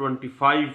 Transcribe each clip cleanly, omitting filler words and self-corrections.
25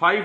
5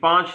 5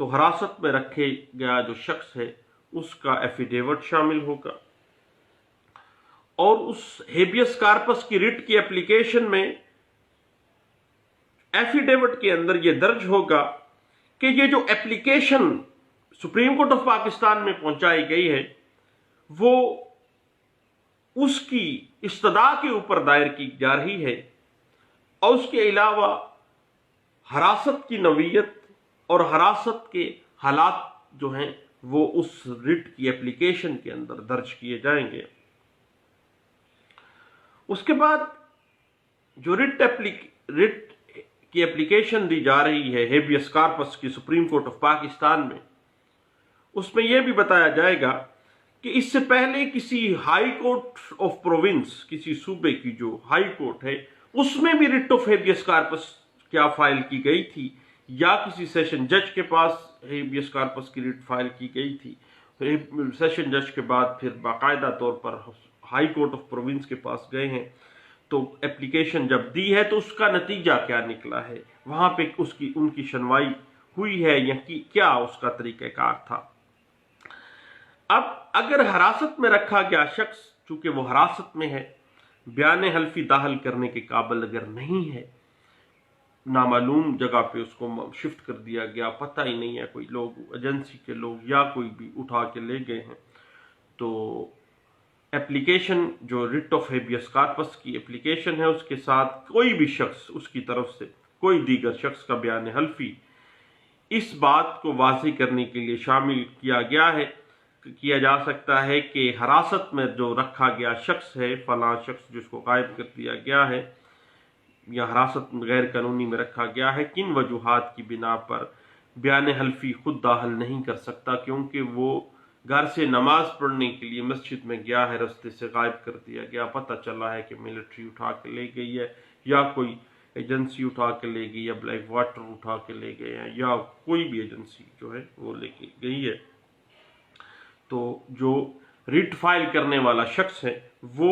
تو حراست میں رکھے گیا جو شخص ہے اس کا ایفیڈیوٹ شامل ہوگا، اور اس ہیبیس کارپس کی ریٹ کی اپلیکیشن میں ایفیڈیوٹ کے اندر یہ درج ہوگا کہ یہ جو application supreme Court of Pakistan میں پہنچائی گئی ہے وہ اس کی استدعا کے اوپر دائر کی جا رہی ہے، اور اس کے علاوہ حراست کی نوعیت اور حراست کے حالات جو ہیں وہ اس ریٹ کی اپلیکیشن کے اندر درج کیے جائیں گے۔ اس کے بعد جو ریٹ کی اپلیکیشن دی جا رہی ہے ہیبیس کارپس کی سپریم کورٹ آف پاکستان میں، اس میں یہ بھی بتایا جائے گا کہ اس سے پہلے کسی ہائی کورٹ آف پروونس، کسی صوبے کی جو ہائی کورٹ ہے، اس میں بھی ریٹ آف ہیبیس کارپس کیا فائل کی گئی تھی، یا کسی سیشن جج کے پاس ہیبیس کارپس کی ریٹ فائل کی گئی تھی، سیشن جج کے بعد پھر باقاعدہ طور پر ہائی کورٹ آف پروونس کے پاس گئے ہیں، تو اپلیکیشن جب دی ہے تو اس کا نتیجہ کیا نکلا ہے، وہاں پہ ان کی سنوائی ہوئی ہے یا کیا اس کا طریقہ کار تھا۔ اب اگر حراست میں رکھا گیا شخص چونکہ وہ حراست میں ہے، بیان حلفی داخل کرنے کے قابل اگر نہیں ہے، نامعلوم جگہ پہ اس کو شفٹ کر دیا گیا، پتہ ہی نہیں ہے، کوئی لوگ ایجنسی کے لوگ یا کوئی بھی اٹھا کے لے گئے ہیں، تو اپلیکیشن جو ریٹ آف ہیبیس کارپس کی اپلیکیشن ہے اس کے ساتھ کوئی بھی شخص، اس کی طرف سے کوئی دیگر شخص کا بیان حلفی اس بات کو واضح کرنے کے لیے شامل کیا جا سکتا ہے کہ حراست میں جو رکھا گیا شخص ہے، فلاں شخص جس کو غائب کر دیا گیا ہے یا حراست غیر قانونی میں رکھا گیا ہے، کن وجوہات کی بنا پر بیان حلفی خود داخل نہیں کر سکتا، کیونکہ وہ گھر سے نماز پڑھنے کے لیے مسجد میں گیا ہے، رستے سے غائب کر دیا گیا، پتہ چلا ہے کہ ملٹری اٹھا کے لے گئی ہے یا کوئی ایجنسی اٹھا کے لے گئی، یا بلیک واٹر اٹھا کے لے گئے ہیں، یا کوئی بھی ایجنسی جو ہے وہ لے کے گئی ہے۔ تو جو ریٹ فائل کرنے والا شخص ہے وہ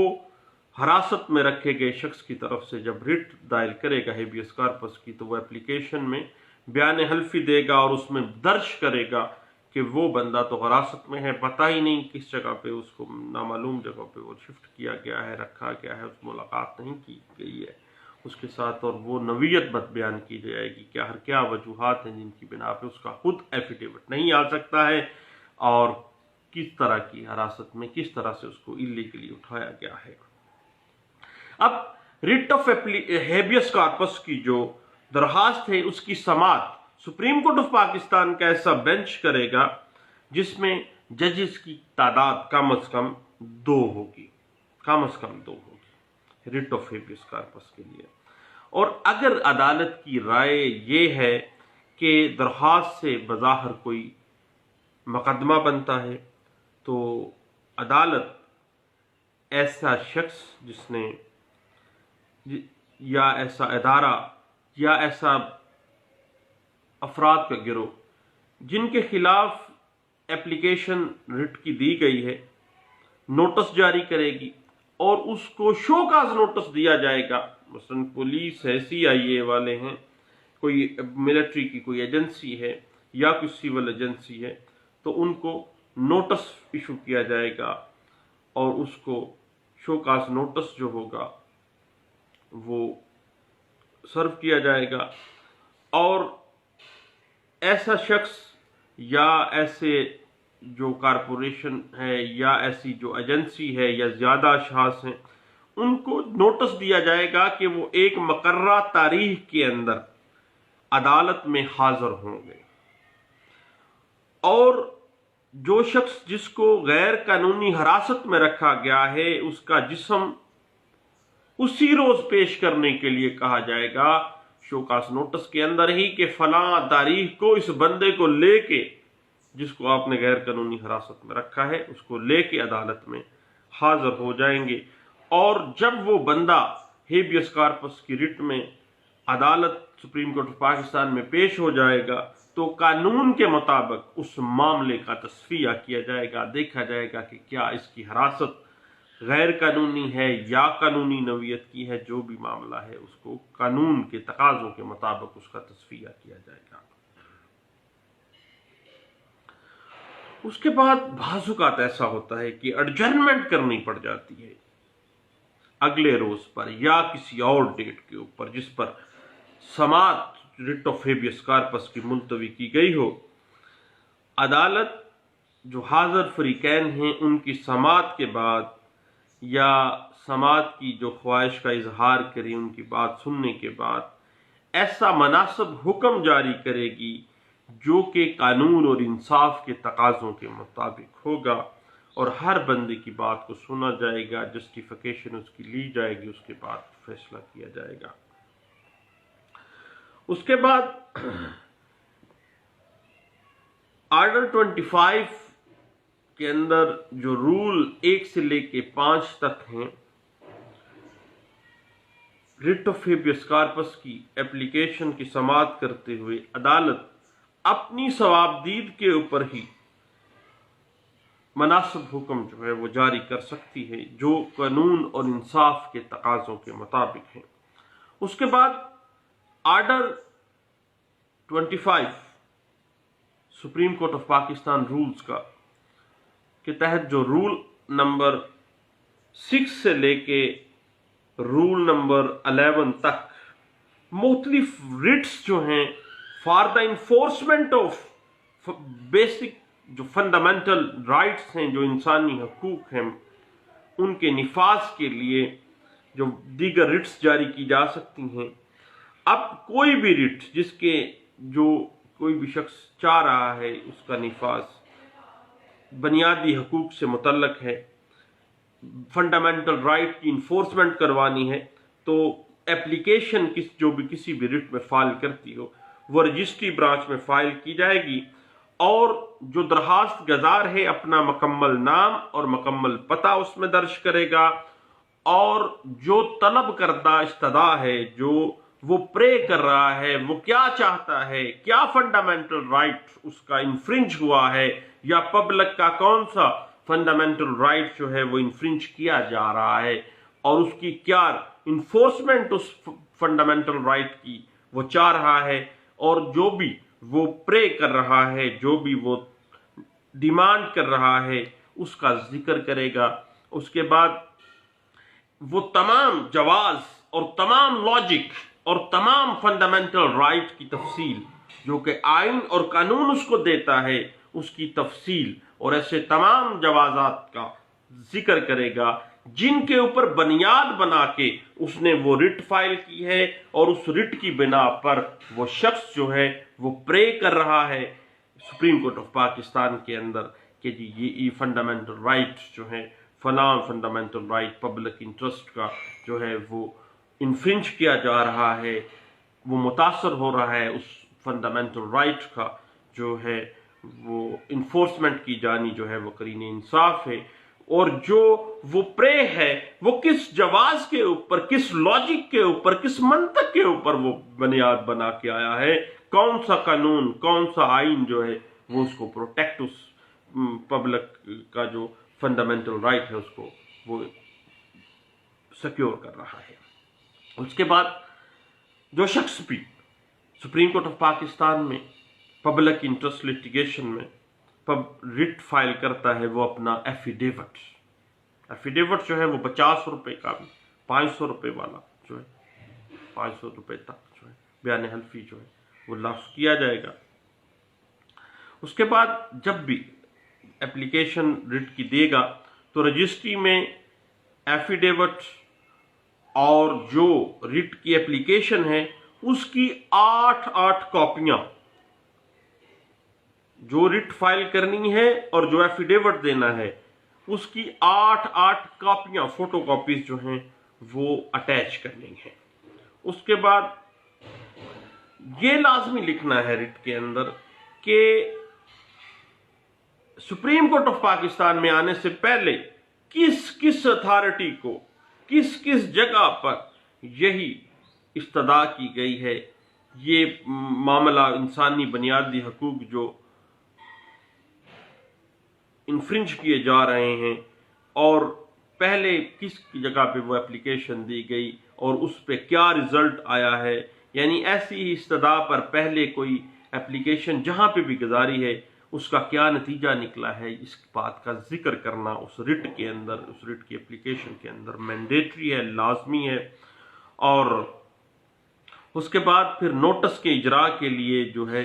حراست میں رکھے گئے شخص کی طرف سے جب ریٹ دائر کرے گا ہیبیس کارپس کی، تو وہ اپلیکیشن میں بیان حلفی دے گا اور اس میں درج کرے گا کہ وہ بندہ تو حراست میں ہے، پتہ ہی نہیں کس جگہ پہ اس کو نامعلوم جگہ پہ وہ شفٹ کیا گیا ہے، رکھا گیا ہے، اس ملاقات نہیں کی گئی ہے اس کے ساتھ، اور وہ نوعیت بیان کی جائے گی کہ کیا وجوہات ہیں جن کی بنا پہ اس کا خود ایفیڈیوٹ نہیں آ سکتا ہے، اور کس طرح کی حراست میں کس طرح سے اس کو اللیگلی اٹھایا گیا ہے۔ اب ریٹ آف ہیبیس کارپس کی جو درخواست ہے اس کی سماعت سپریم کورٹ آف پاکستان کا ایسا بینچ کرے گا جس میں ججز کی تعداد کم از کم 2 ہوگی، ریٹ آف ہیبیس کارپس کے لیے۔ اور اگر عدالت کی رائے یہ ہے کہ درخواست سے بظاہر کوئی مقدمہ بنتا ہے تو عدالت ایسا شخص جس نے یا ایسا ادارہ یا ایسا افراد کا گروہ جن کے خلاف اپلیکیشن ریٹ کی دی گئی ہے نوٹس جاری کرے گی، اور اس کو شو کاز نوٹس دیا جائے گا، مثلا پولیس ہے، CIA والے ہیں، کوئی ملٹری کی کوئی ایجنسی ہے یا کوئی سول ایجنسی ہے، تو ان کو نوٹس ایشو کیا جائے گا، اور اس کو شو کاز نوٹس جو ہوگا وہ سرو کیا جائے گا، اور ایسا شخص یا ایسے جو کارپوریشن ہے یا ایسی جو ایجنسی ہے یا زیادہ اشخاص ہیں ان کو نوٹس دیا جائے گا کہ وہ ایک مقررہ تاریخ کے اندر عدالت میں حاضر ہوں گے، اور جو شخص جس کو غیر قانونی حراست میں رکھا گیا ہے اس کا جسم اسی روز پیش کرنے کے لیے کہا جائے گا شوکاس نوٹس کے اندر ہی کہ فلاں تاریخ کو اس بندے کو لے کے جس کو آپ نے غیر قانونی حراست میں رکھا ہے اس کو لے کے عدالت میں حاضر ہو جائیں گے، اور جب وہ بندہ ہیبیس کارپس کی ریٹ میں عدالت سپریم کورٹ آف پاکستان میں پیش ہو جائے گا تو قانون کے مطابق اس معاملے کا تصفیہ کیا جائے گا، دیکھا جائے گا کہ کیا اس کی حراست غیر قانونی ہے یا قانونی نوعیت کی ہے، جو بھی معاملہ ہے اس کو قانون کے تقاضوں کے مطابق اس کا تصفیہ کیا جائے گا۔ اس کے بعد بعض اوقات ایسا ہوتا ہے کہ ایڈجرنمنٹ کرنی پڑ جاتی ہے اگلے روز پر یا کسی اور ڈیٹ کے اوپر جس پر سماعت ریٹ آف ہیبیس کارپس کی ملتوی کی گئی ہو۔ عدالت جو حاضر فریقین ہیں ان کی سماعت کے بعد یا سماعت کی جو خواہش کا اظہار کریں ان کی بات سننے کے بعد ایسا مناسب حکم جاری کرے گی جو کہ قانون اور انصاف کے تقاضوں کے مطابق ہوگا، اور ہر بندے کی بات کو سنا جائے گا، جسٹیفیکیشن اس کی لی جائے گی، اس کے بعد فیصلہ کیا جائے گا۔ اس کے بعد آرڈر 25 کے اندر جو رول 1 سے لے کے 5 تک ہیں، ریٹ آف ہیبیس کارپس کی اپلیکیشن کی سماعت کرتے ہوئے عدالت اپنی ثوابدید کے اوپر ہی مناسب حکم جو ہے وہ جاری کر سکتی ہے جو قانون اور انصاف کے تقاضوں کے مطابق ہیں۔ اس کے بعد order 25 Supreme Court of Pakistan rules کا کے تحت جو رول نمبر 6 سے لے کے رول نمبر 11 تک مختلف ریٹس جو ہیں for the enforcement of basic جو فنڈامنٹل رائٹس ہیں، جو انسانی حقوق ہیں، ان کے نفاذ کے لیے جو دیگر ریٹس جاری کی جا سکتی ہیں۔ اب کوئی بھی ریٹ جس کے جو کوئی بھی شخص چاہ رہا ہے اس کا نفاذ بنیادی حقوق سے متعلق ہے، فنڈامنٹل رائٹ کی انفورسمنٹ کروانی ہے، تو اپلیکیشن جو بھی کسی بھی ریٹ میں فائل کرتی ہو وہ رجسٹری برانچ میں فائل کی جائے گی، اور جو درخواست گزار ہے اپنا مکمل نام اور مکمل پتہ اس میں درج کرے گا، اور جو طلب کردہ استدعا ہے، جو وہ پرے کر رہا ہے، وہ کیا چاہتا ہے، کیا فنڈامنٹل رائٹ اس کا انفرنج ہوا ہے، یا پبلک کا کون سا فنڈامنٹل رائٹ جو ہے وہ انفرنج کیا جا رہا ہے، اور اس کی کیا انفورسمنٹ اس فنڈامنٹل رائٹ کی وہ چاہ رہا ہے، اور جو بھی وہ پرے کر رہا ہے، جو بھی وہ ڈیمانڈ کر رہا ہے اس کا ذکر کرے گا۔ اس کے بعد وہ تمام جواز اور تمام لاجک اور تمام فنڈامنٹل رائٹ کی تفصیل جو کہ آئین اور قانون اس کو دیتا ہے اس کی تفصیل اور ایسے تمام جوازات کا ذکر کرے گا جن کے اوپر بنیاد بنا کے اس نے وہ ریٹ فائل کی ہے، اور اس ریٹ کی بنا پر وہ شخص جو ہے وہ پرے کر رہا ہے سپریم کورٹ آف پاکستان کے اندر کہ جی یہ فنڈامنٹل رائٹ جو ہے فلاں فنڈامنٹل رائٹ پبلک انٹرسٹ کا جو ہے وہ انفرنج کیا جا رہا ہے، وہ متاثر ہو رہا ہے، اس فنڈامنٹل رائٹ کا جو ہے وہ انفورسمنٹ کی جانی جو ہے وہ قرین انصاف ہے، اور جو وہ پرے ہے وہ کس جواز کے اوپر، کس لاجک کے اوپر، کس منطق کے اوپر وہ بنیاد بنا کے آیا ہے، کون سا قانون، کون سا آئین جو ہے وہ اس کو پروٹیکٹ، اس پبلک کا جو فنڈامنٹل رائٹ ہے اس کو وہ سیکیور کر رہا ہے۔ اس کے بعد جو شخص بھی سپریم کورٹ آف پاکستان میں پبلک انٹرسٹ لٹیگیشن میں ریٹ فائل کرتا ہے وہ اپنا ایفیڈیوٹ جو ہے وہ 50 روپے کا بھی 500 روپے والا جو ہے 500 روپے تک جو ہے بیان حلفی جو ہے وہ لفظ کیا جائے گا۔ اس کے بعد جب بھی اپلیکیشن ریٹ کی دے گا تو رجسٹری میں ایفیڈیوٹ اور جو ریٹ کی اپلیکیشن ہے اس کی 8 کاپیاں، جو ریٹ فائل کرنی ہے اور جو ایفیڈیوٹ دینا ہے اس کی 8 کاپیاں، فوٹو کاپیز جو ہیں وہ اٹیچ کرنی ہے۔ اس کے بعد یہ لازمی لکھنا ہے ریٹ کے اندر کہ سپریم کورٹ آف پاکستان میں آنے سے پہلے کس اتھارٹی کو کس جگہ پر یہی استدعا کی گئی ہے، یہ معاملہ انسانی بنیادی حقوق جو انفرنج کیے جا رہے ہیں، اور پہلے کس جگہ پہ وہ اپلیکیشن دی گئی اور اس پہ کیا رزلٹ آیا ہے، یعنی ایسی ہی استدعا پر پہلے کوئی اپلیکیشن جہاں پہ بھی گزاری ہے اس کا کیا نتیجہ نکلا ہے، اس بات کا ذکر کرنا اس رٹ کے اندر، اس رٹ کی اپلیکیشن کے اندر مینڈیٹری ہے، لازمی ہے۔ اور اس کے بعد پھر نوٹس کے اجراء کے لیے جو ہے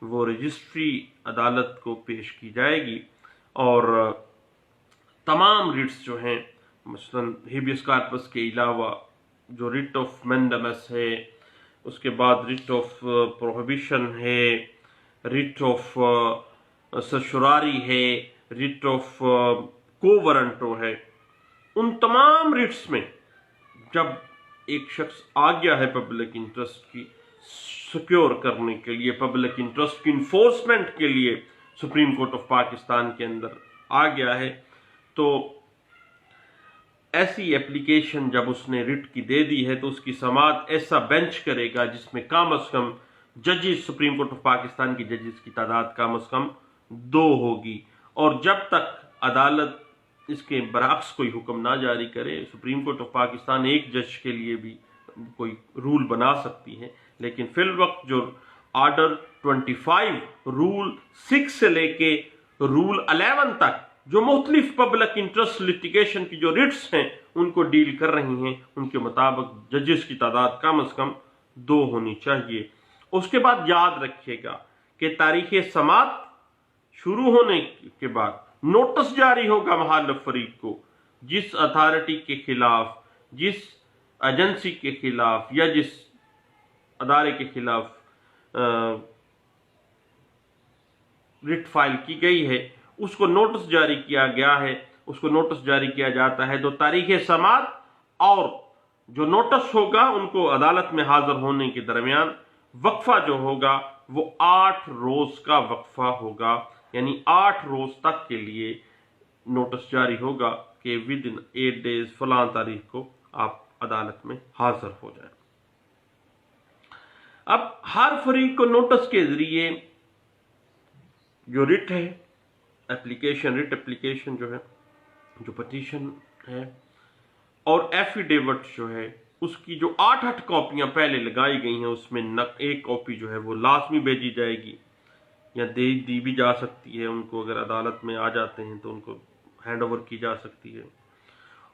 وہ رجسٹری عدالت کو پیش کی جائے گی، اور تمام ریٹس جو ہیں مثلاً ہیبیس کارپس کے علاوہ جو ریٹ آف مینڈمس ہے، اس کے بعد ریٹ آف پروہیبیشن ہے، ریٹ آف سرشراری ہے، ریٹ آف کو ورنٹو ہے، ان تمام ریٹس میں جب ایک شخص آ گیا ہے پبلک انٹرسٹ کی سیکیور کرنے کے لیے، پبلک انٹرسٹ کی انفورسمنٹ کے لیے سپریم کورٹ آف پاکستان کے اندر آ گیا ہے، تو ایسی اپلیکیشن جب اس نے رٹ کی دے دی ہے تو اس کی سماعت ایسا بینچ کرے گا جس میں کم از کم ججز، سپریم کورٹ آف پاکستان کی ججز کی تعداد کم از کم 2 ہوگی، اور جب تک عدالت اس کے برعکس کوئی حکم نہ جاری کرے، سپریم کورٹ آف پاکستان ایک جج کے لیے بھی کوئی رول بنا سکتی ہے، لیکن فی الوقت جو آرڈر 25 رول 6 سے لے کے رول 11 تک جو مختلف پبلک انٹرسٹ لٹیگیشن کی جو ریٹس ہیں ان کو ڈیل کر رہی ہیں، ان کے مطابق ججز کی تعداد کم از کم 2 ہونی چاہیے۔ اس کے بعد یاد رکھیے گا کہ تاریخ سماعت شروع ہونے کے بعد نوٹس جاری ہوگا مخالف فریق کو، جس اتھارٹی کے خلاف، جس ایجنسی کے خلاف یا جس ادارے کے خلاف رٹ فائل کی گئی ہے اس کو نوٹس جاری کیا گیا ہے، اس کو نوٹس جاری کیا جاتا ہے، تو تاریخ سماعت اور جو نوٹس ہوگا ان کو عدالت میں حاضر ہونے کے درمیان وقفہ جو ہوگا وہ 8 روز کا وقفہ ہوگا، یعنی 8 روز تک کے لیے نوٹس جاری ہوگا کہ ود ان 8 days فلاں تاریخ کو آپ عدالت میں حاضر ہو جائیں۔ اب ہر فریق کو نوٹس کے ذریعے جو رٹ ہے، اپلیکیشن، رٹ اپلیکیشن جو ہے، جو پٹیشن ہے اور ایفیڈیوٹ جو ہے، اس کی جو 8 کاپیاں پہلے لگائی گئی ہیں اس میں ایک کاپی جو ہے وہ لازمی بھیجی جائے گی، یا دی بھی جا سکتی ہے ان کو، اگر عدالت میں آ جاتے ہیں تو ان کو ہینڈ اوور کی جا سکتی ہے،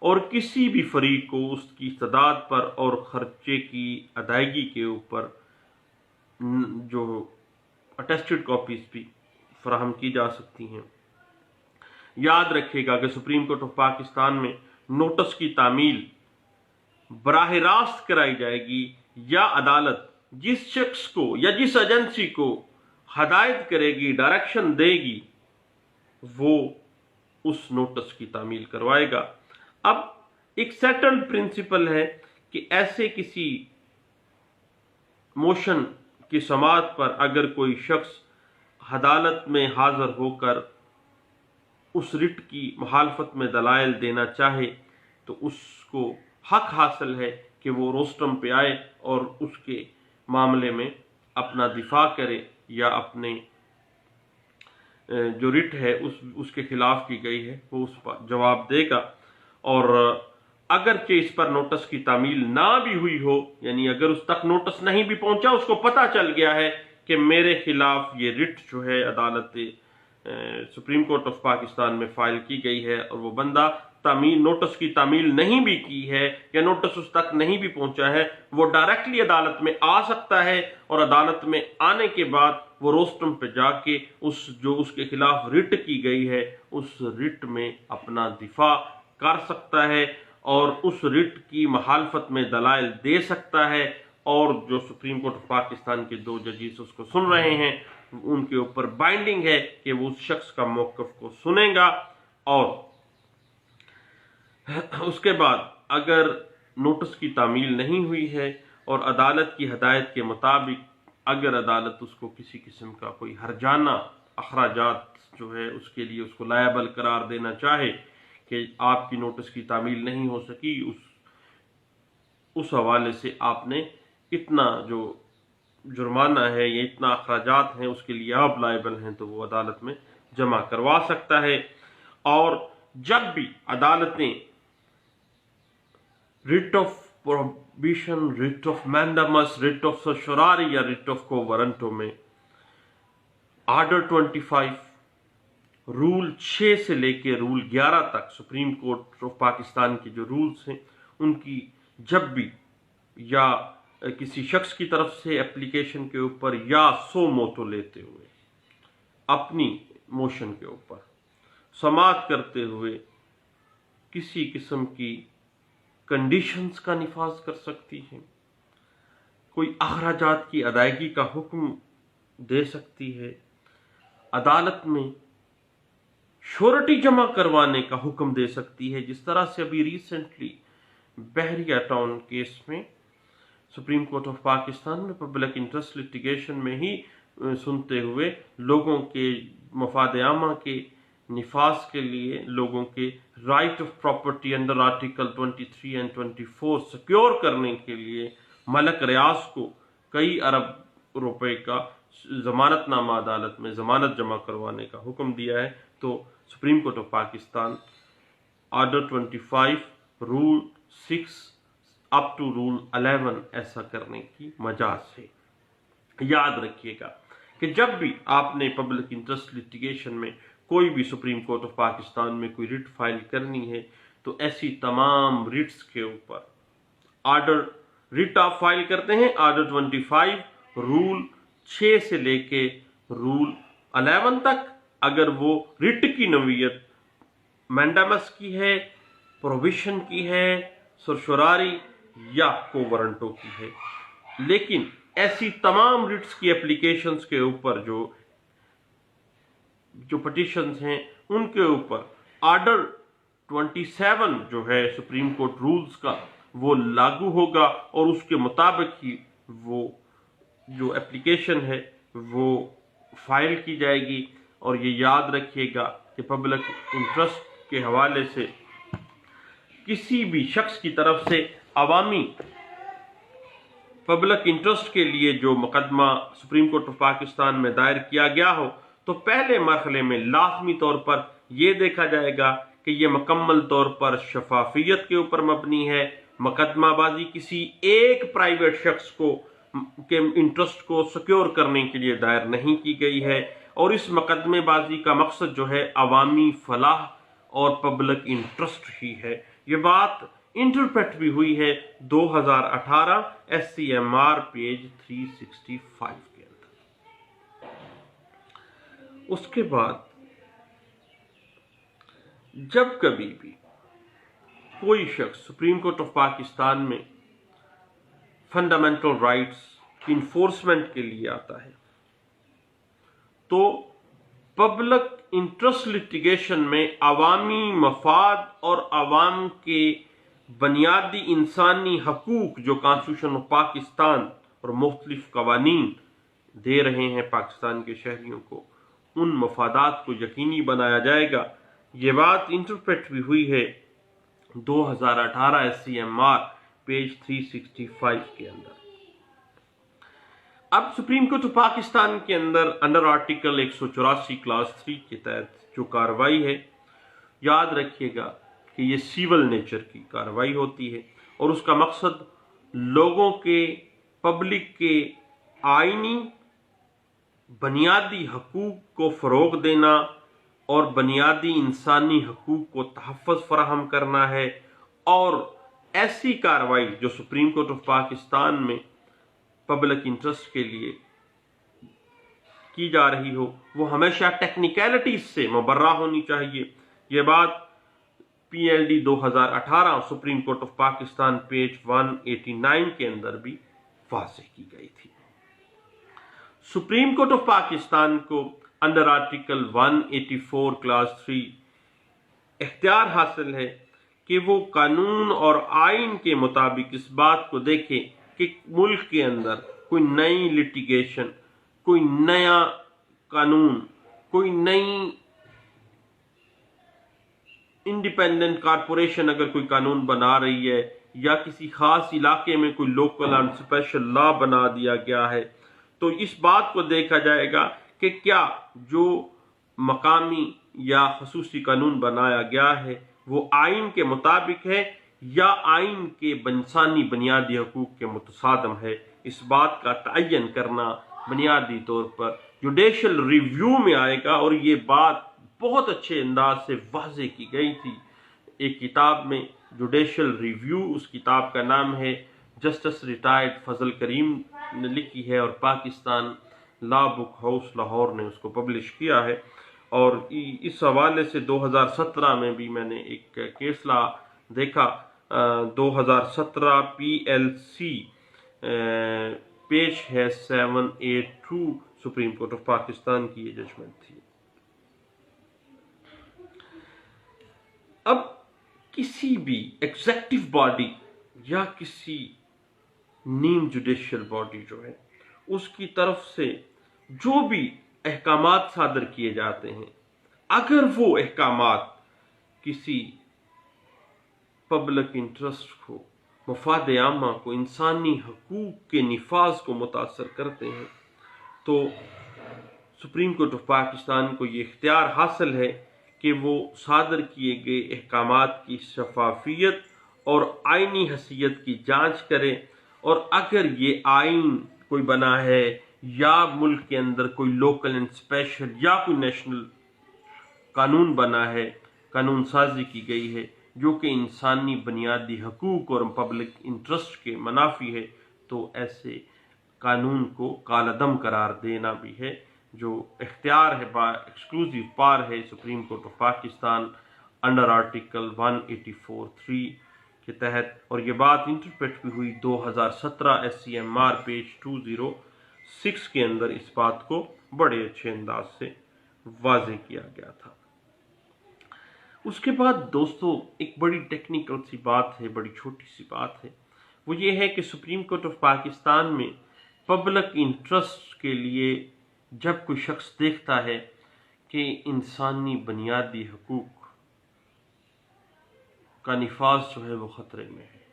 اور کسی بھی فریق کو اس کی استداد پر اور خرچے کی ادائیگی کے اوپر جو اٹیسٹڈ کاپیز بھی فراہم کی جا سکتی ہیں۔ یاد رکھیے گا کہ سپریم کورٹ آف پاکستان میں نوٹس کی تعمیل براہ راست کرائی جائے گی، یا عدالت جس شخص کو یا جس ایجنسی کو ہدایت کرے گی، ڈائریکشن دے گی، وہ اس نوٹس کی تعمیل کروائے گا۔ اب ایک سیٹلڈ پرنسپل ہے کہ ایسے کسی موشن کی سماعت پر اگر کوئی شخص عدالت میں حاضر ہو کر اس رٹ کی مخالفت میں دلائل دینا چاہے تو اس کو حق حاصل ہے کہ وہ روسٹرم پہ آئے اور اس کے معاملے میں اپنا دفاع کرے، یا اپنے جو رٹ ہے اس کے خلاف کی گئی ہے وہ اس پر جواب دے گا۔ اور اگرچہ اس پر نوٹس کی تعمیل نہ بھی ہوئی ہو، یعنی اگر اس تک نوٹس نہیں بھی پہنچا، اس کو پتہ چل گیا ہے کہ میرے خلاف یہ رٹ جو ہے عدالت سپریم کورٹ آف پاکستان میں فائل کی گئی ہے، اور وہ بندہ نوٹس کی تعمیل نہیں بھی کی ہے یا نوٹس اس تک نہیں بھی پہنچا ہے، وہ ڈائریکٹلی عدالت میں آ سکتا ہے، اور عدالت میں آنے کے بعد وہ روسٹرم پہ جا کے جو اس کے خلاف رٹ کی گئی ہے اس رٹ میں اپنا دفاع کر سکتا ہے، اور اس رٹ کی مخالفت میں دلائل دے سکتا ہے، اور جو سپریم کورٹ آف پاکستان کے 2 ججز اس کو سن رہے ہیں ان کے اوپر بائنڈنگ ہے کہ وہ اس شخص کا موقف کو سنیں گا۔ اور اس کے بعد اگر نوٹس کی تعمیل نہیں ہوئی ہے اور عدالت کی ہدایت کے مطابق اگر عدالت اس کو کسی قسم کا کوئی ہرجانہ اخراجات جو ہے اس کے لیے اس کو لائبل قرار دینا چاہے کہ آپ کی نوٹس کی تعمیل نہیں ہو سکی، اس حوالے سے آپ نے اتنا جو جرمانہ ہے یا اتنا اخراجات ہیں اس کے لیے آپ لائبل ہیں، تو وہ عدالت میں جمع کروا سکتا ہے۔ اور جب بھی عدالتیں writ of prohibition, writ of mandamus, writ of certiorari یا ریٹ آف کو ورنٹو میں آرڈر 25 رول 6 سے لے کے رول 11 تک سپریم کورٹ آف پاکستان کے جو رولز ہیں ان کی جب بھی یا کسی شخص کی طرف سے اپلیکیشن کے اوپر یا سو موتو لیتے ہوئے اپنی موشن کے اوپر سماعت کرتے ہوئے کسی قسم کی کنڈیشنز کا نفاذ کر سکتی ہے، کوئی اخراجات کی ادائیگی کا حکم دے سکتی ہے، عدالت میں شورٹی جمع کروانے کا حکم دے سکتی ہے، جس طرح سے ابھی ریسنٹلی بحریہ ٹاؤن کیس میں سپریم کورٹ آف پاکستان میں پبلک انٹرسٹ لٹیگیشن میں ہی سنتے ہوئے لوگوں کے مفاد عامہ کے نفاذ کے لیے لوگوں کے right of property under article 23 and 24 secure کرنے کے لیے ملک ریاض کو کئی ارب روپے کا ضمانت نامہ عدالت میں ضمانت جمع کروانے کا حکم دیا ہے۔ تو Supreme Court of Pakistan order 25 rule 6 up to rule 11 ایسا کرنے کی مجاز ہے۔ یاد رکھیے گا کہ جب بھی آپ نے پبلک انٹرسٹ لٹیگیشن میں کوئی بھی سپریم کورٹ آف پاکستان میں کوئی ریٹ فائل کرنی ہے تو ایسی تمام ریٹس کے اوپر آرڈر ریٹ آپ فائل کرتے ہیں آرڈر 25 رول 6 سے لے کے رول 11 تک، اگر وہ ریٹ کی نوعیت مینڈامس کی ہے، پروویشن کی ہے، سرشراری یا کوورنٹو کی ہے، لیکن ایسی تمام ریٹس کی اپلیکیشنز کے اوپر جو پٹیشنز ہیں ان کے اوپر آرڈر 27 جو ہے سپریم کورٹ رولز کا وہ لاگو ہوگا اور اس کے مطابق ہی وہ جو اپلیکیشن ہے وہ فائل کی جائے گی۔ اور یہ یاد رکھیے گا کہ پبلک انٹرسٹ کے حوالے سے کسی بھی شخص کی طرف سے عوامی پبلک انٹرسٹ کے لیے جو مقدمہ سپریم کورٹ آف پاکستان میں دائر کیا گیا ہو تو پہلے مرحلے میں لازمی طور پر یہ دیکھا جائے گا کہ یہ مکمل طور پر شفافیت کے اوپر مبنی ہے، مقدمہ بازی کسی ایک پرائیویٹ شخص کے انٹرسٹ کو سیکیور کرنے کے لیے دائر نہیں کی گئی ہے، اور اس مقدمے بازی کا مقصد جو ہے عوامی فلاح اور پبلک انٹرسٹ ہی ہے۔ یہ بات انٹرپریٹ بھی ہوئی ہے 2018 SCMR پیج 365 کے اندر۔ اس کے بعد جب کبھی بھی کوئی شخص سپریم کورٹ آف پاکستان میں فنڈامنٹل رائٹس کی انفورسمنٹ کے لیے آتا ہے تو پبلک انٹرسٹ لٹیگیشن میں عوامی مفاد اور عوام کے بنیادی انسانی حقوق جو کانسٹیٹیوشن آف پاکستان اور مختلف قوانین دے رہے ہیں پاکستان کے شہریوں کو، ان مفادات کو یقینی بنایا جائے گا۔ یہ بات انٹرپریٹ بھی ہوئی ہے 2018 SCMR پیج 365 کے اندر۔ اب سپریم کورٹ آف پاکستان کے اندر انڈر آرٹیکل 184 کلاس 3 کے تحت جو کارروائی ہے، یاد رکھیے گا کہ یہ سیول نیچر کی کارروائی ہوتی ہے اور اس کا مقصد لوگوں کے پبلک کے آئینی بنیادی حقوق کو فروغ دینا اور بنیادی انسانی حقوق کو تحفظ فراہم کرنا ہے۔ اور ایسی کارروائی جو سپریم کورٹ آف پاکستان میں پبلک انٹرسٹ کے لیے کی جا رہی ہو وہ ہمیشہ ٹیکنیکلٹیز سے مبرہ ہونی چاہیے۔ یہ بات PLD 2018 supreme Court of Pakistan page 189 کے اندر بھی واضح کی گئی تھی۔ سپریم کورٹ آف پاکستان کو انڈر آرٹیکل 184 کلاس 3 اختیار حاصل ہے کہ وہ قانون اور آئین کے مطابق اس بات کو دیکھے کہ ملک کے اندر کوئی نئی لٹیگیشن، کوئی نیا قانون، کوئی نئی انڈیپینڈنٹ کارپوریشن اگر کوئی قانون بنا رہی ہے یا کسی خاص علاقے میں کوئی لوکل اینڈ اسپیشل لا بنا دیا گیا ہے تو اس بات کو دیکھا جائے گا کہ کیا جو مقامی یا خصوصی قانون بنایا گیا ہے وہ آئین کے مطابق ہے یا آئین کے انسانی بنیادی حقوق کے متصادم ہے۔ اس بات کا تعین کرنا بنیادی طور پر جوڈیشل ریویو میں آئے گا، اور یہ بات بہت اچھے انداز سے واضح کی گئی تھی ایک کتاب میں، جوڈیشل ریویو، اس کتاب کا نام ہے، جسٹس ریٹائرڈ فضل کریم نے لکھی ہے، اور پاکستان لا بک ہاؤس لاہور نے اس کو پبلش کیا ہے۔ اور اس حوالے سے 2017 میں بھی میں نے ایک کیس لا دیکھا، 2017 PLC پیج ہے 782، سپریم کورٹ آف پاکستان کی یہ ججمنٹ تھی۔ اب کسی بھی ایگزیکٹو باڈی یا کسی نیم جوڈیشل باڈی جو ہے، اس کی طرف سے جو بھی احکامات صادر کیے جاتے ہیں، اگر وہ احکامات کسی پبلک انٹرسٹ کو، مفاد عامہ کو، انسانی حقوق کے نفاذ کو متاثر کرتے ہیں، تو سپریم کورٹ آف پاکستان کو یہ اختیار حاصل ہے کہ وہ صادر کیے گئے احکامات کی شفافیت اور آئینی حیثیت کی جانچ کرے، اور اگر یہ آئین کوئی بنا ہے یا ملک کے اندر کوئی لوکل اینڈ اسپیشل یا کوئی نیشنل قانون بنا ہے، قانون سازی کی گئی ہے جو کہ انسانی بنیادی حقوق اور پبلک انٹرسٹ کے منافی ہے، تو ایسے قانون کو کالعدم قرار دینا بھی ہے، جو اختیار ہے، ایکسکلوزیو پار ہے supreme Court of Pakistan under article 184(3) کے تحت۔ اور یہ بات انٹرپریٹ بھی ہوئی 2017 SCMR پیج 206 کے اندر، اس بات کو بڑے اچھے انداز سے واضح کیا گیا تھا۔ اس کے بعد دوستو ایک بڑی ٹیکنیکل سی بات ہے، بڑی چھوٹی سی بات ہے، وہ یہ ہے کہ سپریم کورٹ آف پاکستان میں پبلک انٹرسٹ کے لیے جب کوئی شخص دیکھتا ہے کہ انسانی بنیادی حقوق کا نفاذ جو ہے وہ خطرے میں ہے،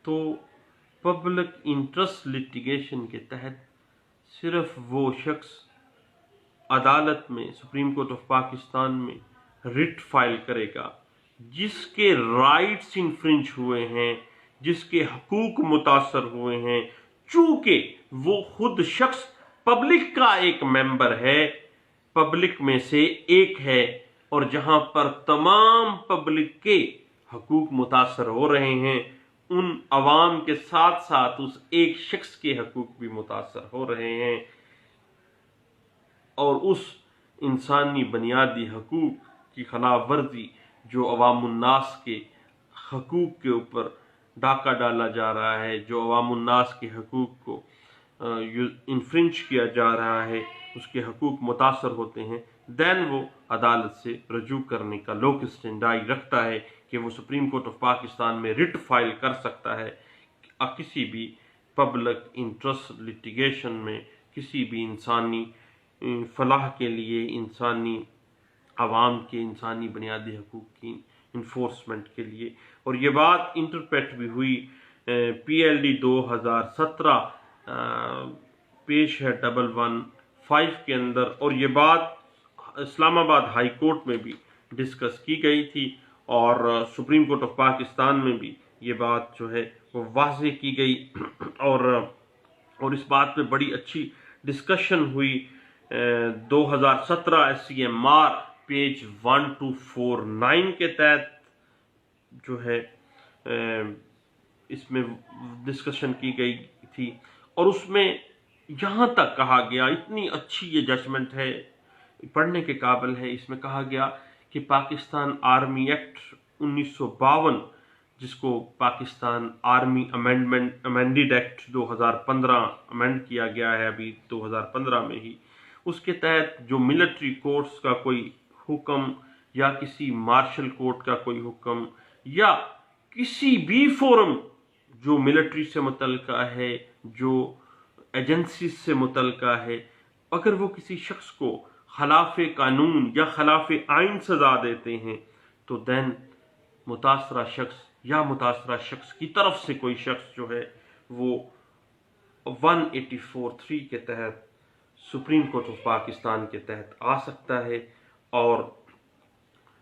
تو پبلک انٹرسٹ لٹیگیشن کے تحت صرف وہ شخص عدالت میں، سپریم کورٹ آف پاکستان میں رٹ فائل کرے گا جس کے رائٹس انفرنج ہوئے ہیں، جس کے حقوق متاثر ہوئے ہیں، چونکہ وہ خود شخص پبلک کا ایک ممبر ہے، پبلک میں سے ایک ہے، اور جہاں پر تمام پبلک کے حقوق متاثر ہو رہے ہیں، ان عوام کے ساتھ ساتھ اس ایک شخص کے حقوق بھی متاثر ہو رہے ہیں، اور اس انسانی بنیادی حقوق کی خلاف ورزی جو عوام الناس کے حقوق کے اوپر ڈاکہ ڈالا جا رہا ہے، جو عوام الناس کے حقوق کو انفرنج کیا جا رہا ہے، اس کے حقوق متاثر ہوتے ہیں، دین وہ عدالت سے رجوع کرنے کا لوکس اسٹینڈائی رکھتا ہے کہ وہ سپریم کورٹ آف پاکستان میں رٹ فائل کر سکتا ہے کسی بھی پبلک انٹرسٹ لٹیگیشن میں، کسی بھی انسانی فلاح کے لیے، انسانی عوام کے انسانی بنیادی حقوق کی انفورسمنٹ کے لیے۔ اور یہ بات انٹرپریٹ بھی ہوئی PLD 2017 پیش ہے 115 کے اندر، اور یہ بات اسلام آباد ہائی کورٹ میں بھی ڈسکس کی گئی تھی، اور سپریم کورٹ آف پاکستان میں بھی یہ بات جو ہے وہ واضح کی گئی، اور اس بات پہ بڑی اچھی ڈسکشن ہوئی 2017 SCMR پیج 1249 کے تحت جو ہے اس میں ڈسکشن کی گئی تھی، اور اس میں یہاں تک کہا گیا، اتنی اچھی یہ ججمنٹ ہے، پڑھنے کے قابل ہے، اس میں کہا گیا کہ پاکستان آرمی ایکٹ 1952، جس کو پاکستان آرمی امینڈڈ ایکٹ 2015 امینڈ کیا گیا ہے ابھی 2015 میں ہی، اس کے تحت جو ملٹری کورٹس کا کوئی حکم یا کسی مارشل کورٹ کا کوئی حکم یا کسی بھی فورم جو ملٹری سے متعلقہ ہے، جو ایجنسیز سے متعلقہ ہے، اگر وہ کسی شخص کو خلاف قانون یا خلاف آئین سزا دیتے ہیں، تو دین متاثرہ شخص یا متاثرہ شخص کی طرف سے کوئی شخص جو ہے وہ 184(3) کے تحت سپریم کورٹ آف پاکستان کے تحت آ سکتا ہے، اور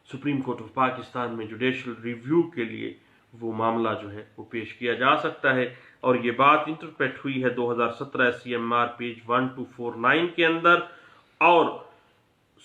سپریم کورٹ آف پاکستان میں جوڈیشل ریویو کے لیے وہ معاملہ جو ہے وہ پیش کیا جا سکتا ہے۔ اور یہ بات انٹرپریٹ ہوئی ہے 2017 SCMR پیج 1249 کے اندر، اور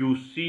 UC